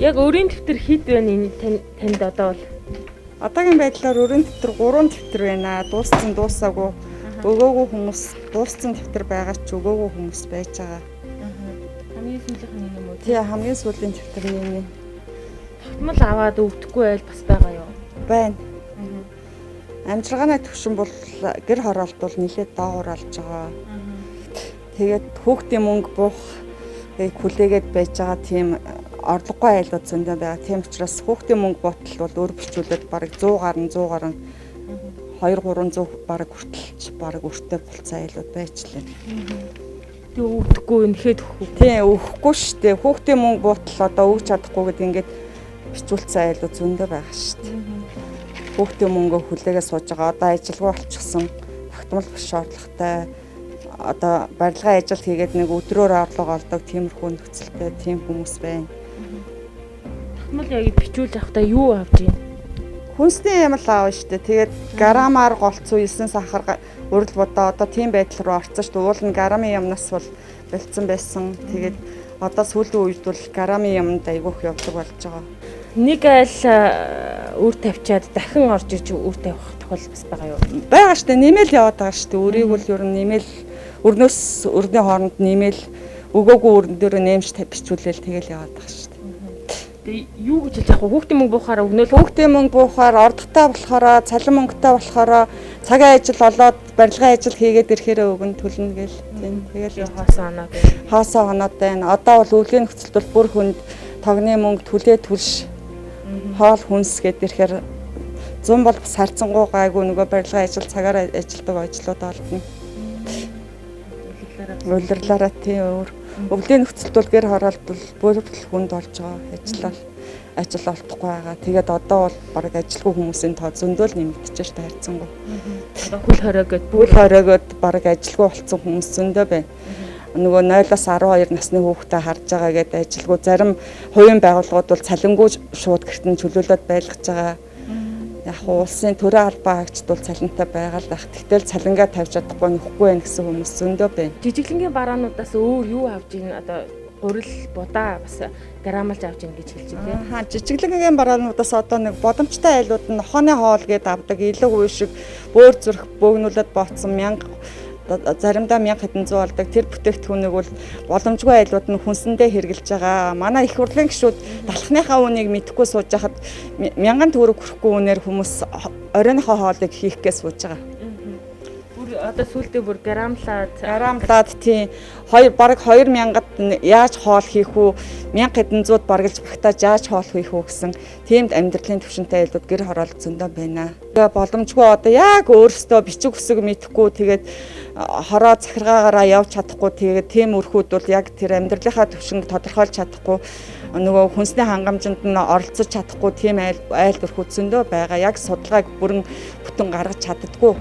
Яг өрийн дэвтэр хэд байна танд одоо бол? Одоогийн байдлаар өрийн дэвтэр 3 дэвтэр байна. Дууссан дуусаагүй өгөөгүй хүмүүс дууссан дэвтэр байгаа ч өгөөгүй хүмүүс байж байгаа. Хамгийн сүүлийнх нь юм уу? Тий, хамгийн сүүлийн дэвтэр нь Тогтмол аваад өгдөхгүй байл бас байгаа юу? байна. Амжиргааны төвшин бол гэр хороолт бол нэлээд доогуур олж байгаа. Тэгээд хүүхдийн мөнгө буух хүлээгээд байж байгаа тийм орлогогүй айлууд зөндөө байгаа. Тийм учраас хүүхдийн мөнгө буутал бол өөр бичүүлээд бараг 100 гаруй 2-300 бараг хүртэлч бараг өртөө болцсон айлууд байжлаа. Тэг өгдөхгүй нэхэд өгөхгүй. Тийм өгөхгүй шүү дээ. Хүүхдийн мөнгө буутал одоо өгч чадахгүй гэдэг ингээд бичүүлсэн айлууд зөндөө байгаа шүү дээ. Хүүхдийн мөнгөө хүлээгээ сууж байгаа. Одоо ажилгүй болчихсон. Тогтмол биш орлоготой. Одоо барилгын ажил хийгээд нэг өдрөөр орлого олдог тиймэрхүү нөхцөлтэй тийм хүмүүс байна. Тогтмол яг бичүүл авахдаа юу авч ийн? Хүнсний юм л аав штэ. Тэгээд грамаар голцоо 9 сахар урал бодоо одоо тийм байдал руу орсон штэ. Уул нь грамын юмнаас бол болцсон байсан. Тэгээд одоо сүүлийн үед бол грамын юмд айгүйх явдаг болж байгаа. Нэг айл үр тавьчаад дахин орж иж үр тавих тохиол бас байгаа юу? Бага штэ. Нэмэл яваад байгаа штэ. Өрийг бол ер нь нэмэл өрнөөс өрний хооронд нэмэл өгөөгүй өрн дээр нэмж бичүүлээл тэгэл яваад байгаа штэ. Тэгээ юу гэж хэлж яах вэ? Хүүхдийн мөнгө буухаараа өгнөөл. Хүүхдийн мөнгө буухаар ордогтой болохоор цалин мөнгөтэй болохоор цагийн ажил олоод барилгын ажил хийгээд ирэхээр өгөн төлнө гээл. Тийм тэгэл хаасаа оноо гээ. хаасаа оноод байна. Одоо бол өвлгийн нөхцөлд бол бүр хүнд тогны мөнгө түлээ түлш хоол хүнс гэд ирэхээр 100 бол бас харьцангуй гайгүй нөгөө барилгын ажил цагаар ажилдаг ажлууд олдно. Улирлаараа тийм өөр. Өвлийн нөхцөлд бол гэр хороолт бол бүр хүнд болж байгаа. Ажил олдохгүй байгаа. Тэгээд одоо бол бараг ажилгүй хүмүүсийн тоо зөндөл нэмэгдэж штэ харьцангуй. Одоо хөл хоройгоод бараг ажилгүй болсон хүмүүс зөндөө байна. Нөгөө 0-аас 12 насны хүүхдээ харж байгаа гэдэг ажилгүй зарим хувийн байгууллагууд бол цалингүй шууд гэртэн чөлөөлөд байлгаж байгаа. Яг улсын төрийн албаа хаагчд бол цалинтай байгаа л байх. Тэгтэл цалингаа тавьж чадахгүй нөхгүй байх гэсэн хүмүүс зөндөө байна. Жижиглэнгийн бараануудаас өөр юу авж ийн одоо гурил будаа бас грамалж авч ийн гэж хэлж байна. Жижиглэнгийн бараануудаас одоо нэг боломжтой айлууд нь нохооны хоол гээд авдаг илэг уушиг бөөр зүрх бөөгнүүлээд бооцсон 1000 заримдаа 1000 хэдэн 100 болдог. Тэр бүтээгдэхүүнийг бол боломжгүй айлууд нь хүнсэндээ хэрглэж байгаа. Манай их хурлын гишүүд талхныхаа үнийг мэдэхгүй сууж хахад 1000 төгрөг хүрэхгүй үнээр хүмүүс оройнхоо хоолыг хийх гэж сууж байгаа. Бүр одоо сүултээ бүр грамлаад тийм бараг 2000-ад яаж хоол хийх үү 1000 хэдэн 100-д баргалж багтааж яаж хоол хийх үү гэсэн тиймд амьдралын төвшөнтэй айлууд гэр хороолт зөндөө байна. Тэгээ боломжгүй одоо яг өөрөөсөө бичиг үсэг мэдэхгүй тэгээд хороо захиргаагаараа явж чадахгүй тэгээд тийм өрхүүд бол яг тэр амьдралынхаа төвшинг тодорхойлж чадахгүй нөгөө хүнсний хангамжинд нь оролцож чадахгүй тийм айл өрхүүд зөндөө байгаа. Яг судалгааг бүрэн бүтэн гаргаж чаддаггүй.